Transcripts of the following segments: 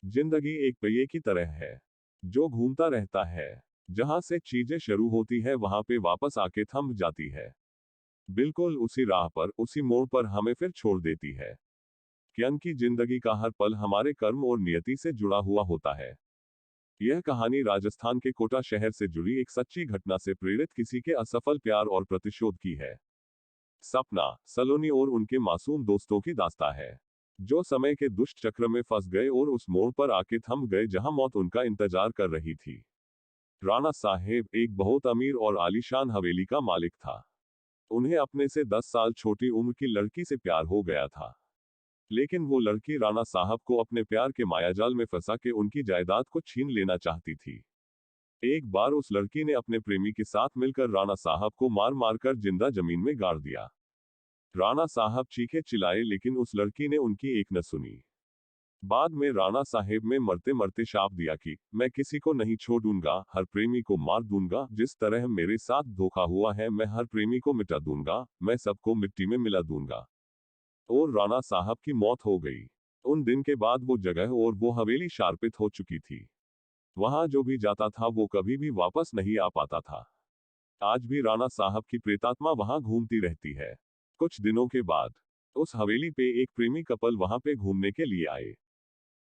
जिंदगी एक पहिए की तरह है जो घूमता रहता है। जहां से चीजें शुरू होती है वहां पे वापस आके थम जाती है। बिल्कुल उसी राह पर, उसी मोड़ पर हमें फिर छोड़ देती है। क्योंकि जिंदगी का हर पल हमारे कर्म और नियति से जुड़ा हुआ होता है। यह कहानी राजस्थान के कोटा शहर से जुड़ी एक सच्ची घटना से प्रेरित किसी के असफल प्यार और प्रतिशोध की है। सपना, सलोनी और उनके मासूम दोस्तों की दास्तां है, जो समय के दुष्ट चक्र में फंस गए और उस मोड़ पर आके थम गए जहां मौत उनका इंतजार कर रही थी। राणा साहेब एक बहुत अमीर और आलीशान हवेली का मालिक था। उन्हें अपने से 10 साल छोटी उम्र की लड़की से प्यार हो गया था। लेकिन वो लड़की राणा साहब को अपने प्यार के मायाजाल में फंसा के उनकी जायदाद को छीन लेना चाहती थी। एक बार उस लड़की ने अपने प्रेमी के साथ मिलकर राणा साहब को मार मार कर जिंदा जमीन में गाड़ दिया। राणा साहब चीखे चिल्लाए लेकिन उस लड़की ने उनकी एक न सुनी। बाद में राणा साहेब में मरते मरते शाप दिया कि मैं किसी को नहीं छोड़ूंगा, हर प्रेमी को मार दूंगा, जिस तरह मेरे साथ धोखा हुआ है मैं हर प्रेमी को मिटा दूंगा, मैं सबको मिट्टी में मिला दूंगा। और राणा साहब की मौत हो गई। उन दिन के बाद वो जगह और वो हवेली शार्पित हो चुकी थी। वहां जो भी जाता था वो कभी भी वापस नहीं आ पाता था। आज भी राणा साहब की प्रेतात्मा वहां घूमती रहती है। कुछ दिनों के बाद उस हवेली पे एक प्रेमी कपल वहां पे घूमने के लिए आए।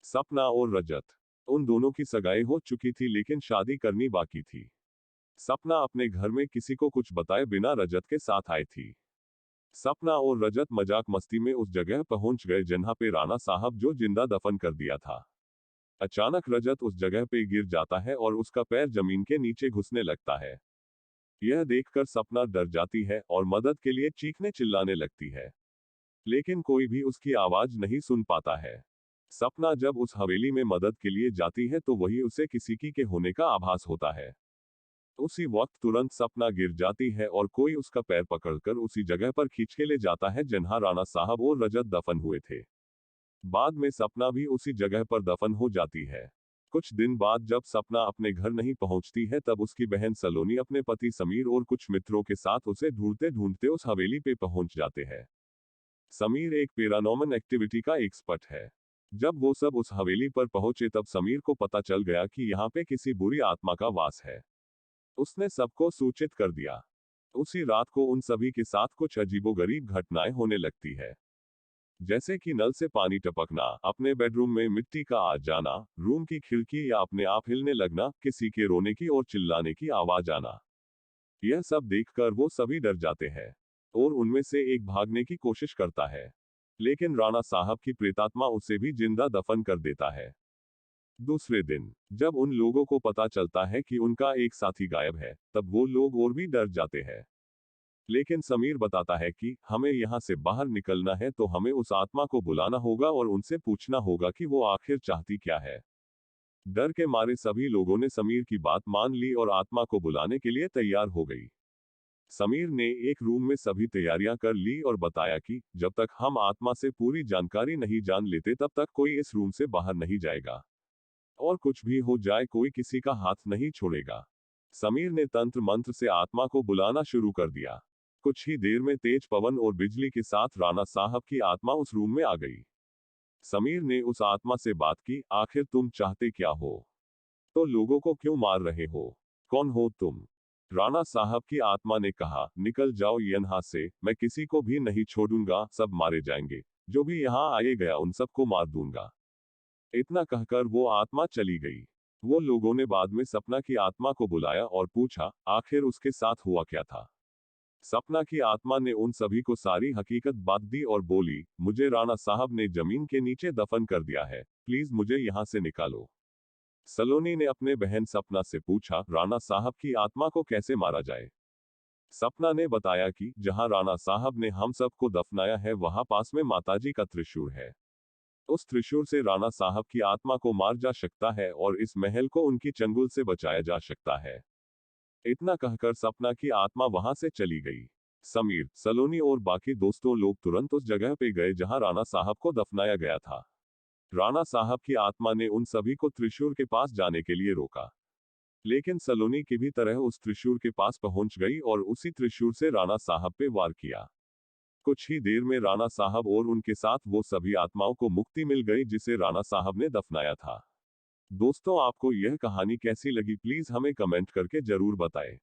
सपना और रजत। उन दोनों की सगाई हो चुकी थी लेकिन शादी करनी बाकी थी। सपना अपने घर में किसी को कुछ बताए बिना रजत के साथ आई थी। सपना और रजत मजाक मस्ती में उस जगह पहुंच गए जहां पे राणा साहब जो जिंदा दफन कर दिया था। अचानक रजत उस जगह पे गिर जाता है और उसका पैर जमीन के नीचे घुसने लगता है। यह देखकर सपना डर जाती है और मदद के लिए चीखने चिल्लाने लगती है। लेकिन कोई भी उसकी आवाज नहीं सुन पाता है। सपना जब उस हवेली में मदद के लिए जाती है तो वही उसे किसी की के होने का आभास होता है। उसी वक्त तुरंत सपना गिर जाती है और कोई उसका पैर पकड़कर उसी जगह पर खींच के ले जाता है जहां राणा साहब और रजत दफन हुए थे। बाद में सपना भी उसी जगह पर दफन हो जाती है। कुछ दिन बाद जब सपना अपने घर नहीं पहुंचती है तब उसकी बहन सलोनी अपने पति समीर और कुछ मित्रों के साथ उसे ढूंढते ढूंढते उस हवेली पे पहुंच जाते हैं। समीर एक पैरानॉर्मल एक्टिविटी का एक्सपर्ट है। जब वो सब उस हवेली पर पहुंचे तब समीर को पता चल गया कि यहाँ पे किसी बुरी आत्मा का वास है। उसने सबको सूचित कर दिया। उसी रात को उन सभी के साथ कुछ अजीबोगरीब घटनाएं होने लगती है। जैसे कि नल से पानी टपकना, अपने बेडरूम में मिट्टी का आ जाना, रूम की खिड़की या अपने आप हिलने लगना, किसी के रोने की और चिल्लाने की आवाज आना। यह सब देखकर वो सभी डर जाते हैं और उनमें से एक भागने की कोशिश करता है। लेकिन राणा साहब की प्रेतात्मा उसे भी जिंदा दफन कर देता है। दूसरे दिन जब उन लोगों को पता चलता है कि उनका एक साथी गायब है, तब वो लोग और भी डर जाते हैं। लेकिन समीर बताता है कि हमें यहाँ से बाहर निकलना है तो हमें उस आत्मा को बुलाना होगा और उनसे पूछना होगा कि वो आखिर चाहती क्या है। डर के मारे सभी लोगों ने समीर की बात मान ली और आत्मा को बुलाने के लिए तैयार हो गई। समीर ने एक रूम में सभी तैयारियां कर ली और बताया कि जब तक हम आत्मा से पूरी जानकारी नहीं जान लेते तब तक कोई इस रूम से बाहर नहीं जाएगा। और कुछ भी हो जाए कोई किसी का हाथ नहीं छोड़ेगा। समीर ने तंत्र मंत्र से आत्मा को बुलाना शुरू कर दिया। कुछ ही देर में तेज पवन और बिजली के साथ राणा साहब की आत्मा उस रूम में आ गई। समीर ने उस आत्मा से बात की, आखिर तुम चाहते क्या हो? तो लोगों को क्यों मार रहे हो? कौन हो तुम? राणा साहब की आत्मा ने कहा, निकल जाओ यहाँ से, मैं किसी को भी नहीं छोड़ूंगा, सब मारे जाएंगे। जो भी यहाँ आए गया उन सबको मार दूंगा। इतना कहकर वो आत्मा चली गई। वो लोगों ने बाद में सपना की आत्मा को बुलाया और पूछा, आखिर उसके साथ हुआ क्या था? सपना की आत्मा ने उन सभी को सारी हकीकत बात दी और बोली, मुझे राणा साहब ने जमीन के नीचे दफन कर दिया है, प्लीज मुझे यहाँ से निकालो। सलोनी ने अपने बहन सपना से पूछा, राणा साहब की आत्मा को कैसे मारा जाए? सपना ने बताया कि जहां राणा साहब ने हम सबको दफनाया है वहां पास में माताजी का त्रिशूल है। उस त्रिशूल से राणा साहब की आत्मा को मार जा सकता है और इस महल को उनकी चंगुल से बचाया जा सकता है। इतना कहकर सपना की आत्मा वहां से चली गई। समीर, सलोनी और बाकी दोस्तों लोग तुरंत उस जगह पे गए जहां राणा साहब को दफनाया गया था। राणा साहब की आत्मा ने उन सभी को त्रिशूल के पास जाने के लिए रोका। लेकिन सलोनी की भी तरह उस त्रिशूल के पास पहुंच गई और उसी त्रिशूल से राणा साहब पे वार किया। कुछ ही देर में राणा साहब और उनके साथ वो सभी आत्माओं को मुक्ति मिल गई जिसे राणा साहब ने दफनाया था। दोस्तों, आपको यह कहानी कैसी लगी प्लीज हमें कमेंट करके जरूर बताएं।